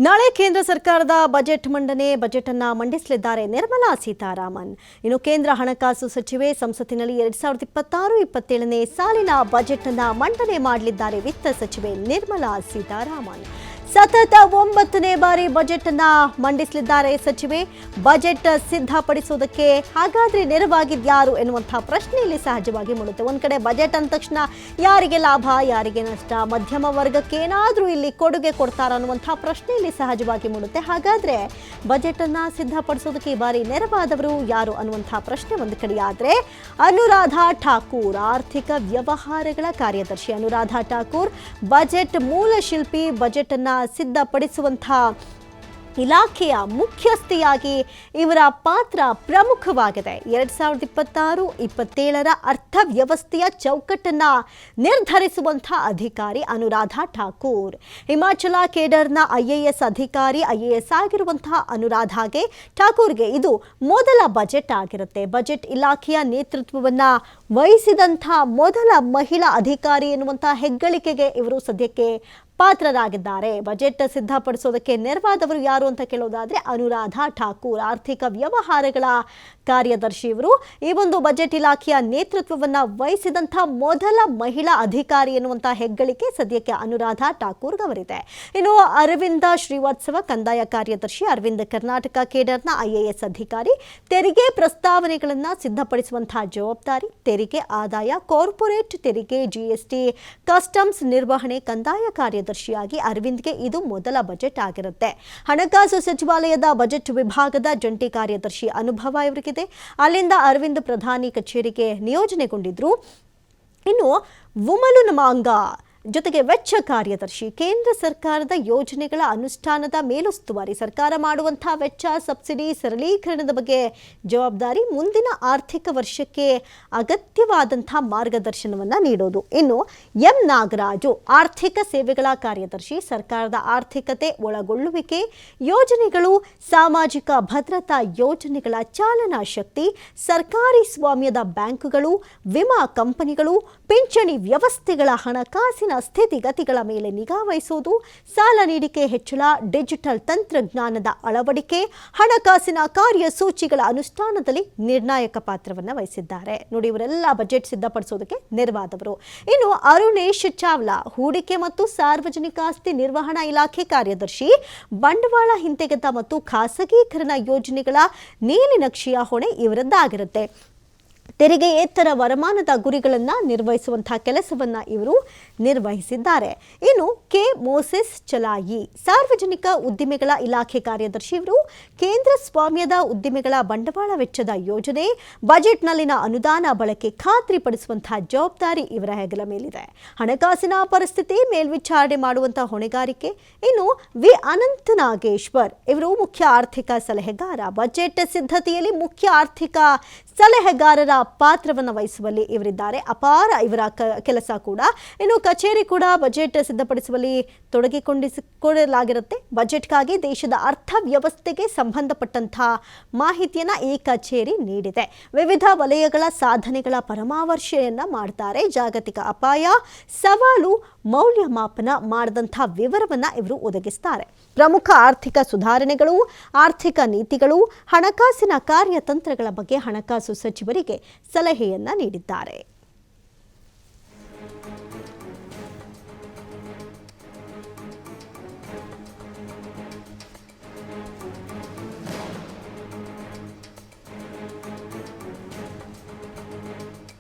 ನಾಳೆ ಕೇಂದ್ರ ಸರ್ಕಾರದ ಬಜೆಟ್ ಬಜೆಟ್ ಅನ್ನು ಮಂಡಿಸಲಿದ್ದಾರೆ ನಿರ್ಮಲಾ ಸೀತಾರಾಮನ್. ಇನ್ನು ಕೇಂದ್ರ ಹಣಕಾಸು ಸಚಿವೆ ಸಂಸತ್ತಿನಲ್ಲಿ 2026-27ನೇ ಸಾಲಿನ ಬಜೆಟ್ ಅನ್ನು ಮಂಡನೆ ಮಾಡಲಿದ್ದಾರೆ ವಿತ್ತ ಸಚಿವೆ ನಿರ್ಮಲಾ ಸೀತಾರಾಮನ್. ಸತತ 9ನೇ ಬಾರಿ ಬಜೆಟ್ ಅನ್ನು ಮಂಡಿಸಲಿದ್ದಾರೆ ಸಚಿವೆ. ಬಜೆಟ್ ಸಿದ್ಧಪಡಿಸುವುದಕ್ಕೆ ಹಾಗಾದ್ರೆ ನೆರವಾಗಿದ್ಯಾರು ಎನ್ನುವಂತಹ ಪ್ರಶ್ನೆ ಇಲ್ಲಿ ಸಹಜವಾಗಿ ಮೂಡುತ್ತೆ. ಒಂದ್ ಕಡೆ ಬಜೆಟ್ ಅಂದ ತಕ್ಷಣ ಯಾರಿಗೆ ಲಾಭ, ಯಾರಿಗೆ ನಷ್ಟ, ಮಧ್ಯಮ ವರ್ಗಕ್ಕೆ ಏನಾದರೂ ಇಲ್ಲಿ ಕೊಡುಗೆ ಕೊಡ್ತಾರ ಅನ್ನುವಂತಹ ಪ್ರಶ್ನೆ ಇಲ್ಲಿ ಸಹಜವಾಗಿ ಮೂಡುತ್ತೆ. ಹಾಗಾದ್ರೆ ಬಜೆಟ್ ಅನ್ನ ಸಿದ್ಧಪಡಿಸೋದಕ್ಕೆ ಈ ಬಾರಿ ನೆರವಾದವರು ಯಾರು ಅನ್ನುವಂತಹ ಪ್ರಶ್ನೆ ಒಂದು ಕಡೆ ಆದ್ರೆ, ಅನುರಾಧಾ ಠಾಕೂರ್ ಆರ್ಥಿಕ ವ್ಯವಹಾರಗಳ ಕಾರ್ಯದರ್ಶಿ ಅನುರಾಧಾ ಠಾಕೂರ್ ಬಜೆಟ್ ಮೂಲ ಶಿಲ್ಪಿ. ಬಜೆಟ್ ಅನ್ನ ಸಿದ್ಧಪಡಿಸುವಂತಹ ಇಲಾಖೆಯ ಮುಖ್ಯಸ್ಥಿಯಾಗಿ ಇವರ ಪಾತ್ರ ಪ್ರಮುಖವಾಗಿದೆ. 2026-27ರ ಅರ್ಥವ್ಯವಸ್ಥೆಯ ಚೌಕಟ್ಟನ್ನ ನಿರ್ಧರಿಸುವಂತಹ ಅಧಿಕಾರಿ ಅನುರಾಧಾ ಠಾಕೂರ್. ಹಿಮಾಚಲ ಕೇಡರ್ನ IAS ಅಧಿಕಾರಿ, IAS ಆಗಿರುವಂತಹ ಅನುರಾಧಾಗೆ ಠಾಕೂರ್ಗೆ ಇದು ಮೊದಲ ಬಜೆಟ್ ಆಗಿರುತ್ತೆ. ಬಜೆಟ್ ಇಲಾಖೆಯ ನೇತೃತ್ವವನ್ನ ವಹಿಸಿದಂತಹ ಮೊದಲ ಮಹಿಳಾ ಅಧಿಕಾರಿ ಎನ್ನುವಂತಹ ಹೆಗ್ಗಳಿಕೆಗೆ ಇವರು ಸದ್ಯಕ್ಕೆ ಪಾತ್ರರಾಗಿದ್ದಾರೆ. ಬಜೆಟ್ ಸಿದ್ಧಪಡಿಸೋದಕ್ಕೆ ನೆರವಾದವರು ಯಾರು ಅಂತ ಕೇಳೋದಾದ್ರೆ ಅನುರಾಧಾ ಠಾಕೂರ್ ಆರ್ಥಿಕ ವ್ಯವಹಾರಗಳ ಕಾರ್ಯದರ್ಶಿ ಇವರು. ಈ ಒಂದು ಬಜೆಟ್ ಇಲಾಖೆಯ ನೇತೃತ್ವವನ್ನ ವಹಿಸಿದಂತಹ ಮೊದಲ ಮಹಿಳಾ ಅಧಿಕಾರಿ ಎನ್ನುವಂತಹ ಹೆಗ್ಗಳಿಕೆ ಸದ್ಯಕ್ಕೆ ಅನುರಾಧಾ ಠಾಕೂರ್ ಅವರಿದೆ. ಇನ್ನು ಅರವಿಂದ ಶ್ರೀವಾತ್ಸವ ಕಂದಾಯ ಕಾರ್ಯದರ್ಶಿ, ಅರವಿಂದ್ ಕರ್ನಾಟಕ ಕೇಡರ್ನ IAS ಅಧಿಕಾರಿ. ತೆರಿಗೆ ಪ್ರಸ್ತಾವನೆಗಳನ್ನ ಸಿದ್ಧಪಡಿಸುವಂತಹ ಜವಾಬ್ದಾರಿ, ತೆರಿಗೆ ಆದಾಯ, ಕಾರ್ಪೊರೇಟ್ ತೆರಿಗೆ, GST, ಕಸ್ಟಮ್ಸ್ ನಿರ್ವಹಣೆ, ಕಂದಾಯ ಕಾರ್ಯದರ್ಶಿಯಾಗಿ ಅರವಿಂದ್ಗೆ ಇದು ಮೊದಲ ಬಜೆಟ್ ಆಗಿರುತ್ತೆ. ಹಣಕಾಸು ಸಚಿವಾಲಯದ ಬಜೆಟ್ ವಿಭಾಗದ ಜಂಟಿ ಕಾರ್ಯದರ್ಶಿ ಅನುಭವ ಇವರಿಗಿದೆ. ಅಲ್ಲಿಂದ ಅರವಿಂದ್ ಪ್ರಧಾನಿ ಕಚೇರಿಗೆ ನಿಯೋಜನೆಗೊಂಡಿದ್ರು. ಇನ್ನು ವುಮಲುನ್ ಮಾಂಗಾ ಜೊತೆಗೆ ವೆಚ್ಚ ಕಾರ್ಯದರ್ಶಿ, ಕೇಂದ್ರ ಸರ್ಕಾರದ ಯೋಜನೆಗಳ ಅನುಷ್ಠಾನದ ಮೇಲುಸ್ತುವಾರಿ, ಸರ್ಕಾರ ಮಾಡುವಂತಹ ವೆಚ್ಚ, ಸಬ್ಸಿಡಿ ಸರಳೀಕರಣದ ಬಗ್ಗೆ ಜವಾಬ್ದಾರಿ, ಮುಂದಿನ ಆರ್ಥಿಕ ವರ್ಷಕ್ಕೆ ಅಗತ್ಯವಾದಂತಹ ಮಾರ್ಗದರ್ಶನವನ್ನು ನೀಡೋದು. ಇನ್ನು ಎಂ ನಾಗರಾಜು ಆರ್ಥಿಕ ಸೇವೆಗಳ ಕಾರ್ಯದರ್ಶಿ, ಸರ್ಕಾರದ ಆರ್ಥಿಕತೆ ಒಳಗೊಳ್ಳುವಿಕೆ, ಯೋಜನೆಗಳು, ಸಾಮಾಜಿಕ ಭದ್ರತಾ ಯೋಜನೆಗಳ ಚಾಲನಾ ಶಕ್ತಿ, ಸರ್ಕಾರಿ ಸ್ವಾಮ್ಯದ ಬ್ಯಾಂಕುಗಳು, ವಿಮಾ ಕಂಪನಿಗಳು, ಪಿಂಚಣಿ ವ್ಯವಸ್ಥೆಗಳ ಹಣಕಾಸಿನ ಸ್ಥಿತಿಗತಿಗಳ ಮೇಲೆ ನಿಗಾ ವಹಿಸುವುದು, ಸಾಲ ನೀಡಿಕೆ ಹೆಚ್ಚಳ, ಡಿಜಿಟಲ್ ತಂತ್ರಜ್ಞಾನದ ಅಳವಡಿಕೆ, ಹಣಕಾಸಿನ ಕಾರ್ಯಸೂಚಿಗಳ ಅನುಷ್ಠಾನದಲ್ಲಿ ನಿರ್ಣಾಯಕ ಪಾತ್ರವನ್ನು ವಹಿಸಿದ್ದಾರೆ. ನೋಡಿ, ಇವರೆಲ್ಲ ಬಜೆಟ್ ಸಿದ್ಧಪಡಿಸೋದಕ್ಕೆ ನೆರವಾದವರು. ಇನ್ನು ಅರುಣೇಶ್ ಚಾವ್ಲಾ ಹೂಡಿಕೆ ಮತ್ತು ಸಾರ್ವಜನಿಕ ಆಸ್ತಿ ನಿರ್ವಹಣಾ ಇಲಾಖೆ ಕಾರ್ಯದರ್ಶಿ, ಬಂಡವಾಳ ಹಿಂತೆಗೆತ ಮತ್ತು ಖಾಸಗೀಕರಣ ಯೋಜನೆಗಳ ನೀಲಿನಕ್ಷೆಯ ಹೊಣೆ ಇವರದ್ದಾಗಿರುತ್ತೆ. ತೆರಿಗೆಯೇತರ ವರಮಾನದ ಗುರಿಗಳನ್ನು ನಿರ್ವಹಿಸುವಂತಹ ಕೆಲಸವನ್ನ ಇವರು ನಿರ್ವಹಿಸಿದ್ದಾರೆ. ಇನ್ನು ಕೆ ಮೋಸೆಸ್ ಚಲಾಯಿ ಸಾರ್ವಜನಿಕ ಉದ್ದಿಮೆಗಳ ಇಲಾಖೆ ಕಾರ್ಯದರ್ಶಿ ಇವರು, ಕೇಂದ್ರ ಸ್ವಾಮ್ಯದ ಉದ್ದಿಮೆಗಳ ಬಂಡವಾಳ ವೆಚ್ಚದ ಯೋಜನೆ, ಬಜೆಟ್ನಲ್ಲಿನ ಅನುದಾನ ಬಳಕೆ ಖಾತ್ರಿಪಡಿಸುವಂತಹ ಜವಾಬ್ದಾರಿ ಇವರ ಹೆಗಲ ಮೇಲಿದೆ. ಹಣಕಾಸಿನ ಪರಿಸ್ಥಿತಿ ಮೇಲ್ವಿಚಾರಣೆ ಮಾಡುವಂತಹ ಹೊಣೆಗಾರಿಕೆ. ಇನ್ನು ವಿ ಅನಂತ ನಾಗೇಶ್ವರ್ ಇವರು ಮುಖ್ಯ ಆರ್ಥಿಕ ಸಲಹೆಗಾರ. ಬಜೆಟ್ ಸಿದ್ಧತೆಯಲ್ಲಿ ಮುಖ್ಯ ಆರ್ಥಿಕ ಸಲಹೆಗಾರರ ಪಾತ್ರವನ್ನು ವಹಿಸುವಲ್ಲಿ ಇವರಿದ್ದಾರೆ. ಅಪಾರ ಇವರ ಕೆಲಸ ಕೂಡ. ಇನ್ನು ಕಚೇರಿ ಕೂಡ ಬಜೆಟ್ ಸಿದ್ಧಪಡಿಸುವಲ್ಲಿ ತೊಡಗಿಕೊಂಡಿಸಲಾಗಿರುತ್ತೆ. ಬಜೆಟ್ಗಾಗಿ ದೇಶದ ಅರ್ಥವ್ಯವಸ್ಥೆಗೆ ಸಂಬಂಧಪಟ್ಟಂತಹ ಮಾಹಿತಿಯನ್ನು ಈ ಕಚೇರಿ ನೀಡಿದೆ. ವಿವಿಧ ವಲಯಗಳ ಸಾಧನೆಗಳ ಪರಾಮರ್ಶೆಯನ್ನ ಮಾಡ್ತಾರೆ. ಜಾಗತಿಕ ಅಪಾಯ, ಸವಾಲು, ಮೌಲ್ಯಮಾಪನ ಮಾಡಿದಂತಹ ವಿವರವನ್ನ ಇವರು ಒದಗಿಸ್ತಾರೆ. ಪ್ರಮುಖ ಆರ್ಥಿಕ ಸುಧಾರಣೆಗಳು, ಆರ್ಥಿಕ ನೀತಿಗಳು, ಹಣಕಾಸಿನ ಕಾರ್ಯತಂತ್ರಗಳ ಬಗ್ಗೆ ಹಣಕಾಸು ಸಚಿವರಿಗೆ ಸಲಹೆಯನ್ನ ನೀಡಿದ್ದಾರೆ.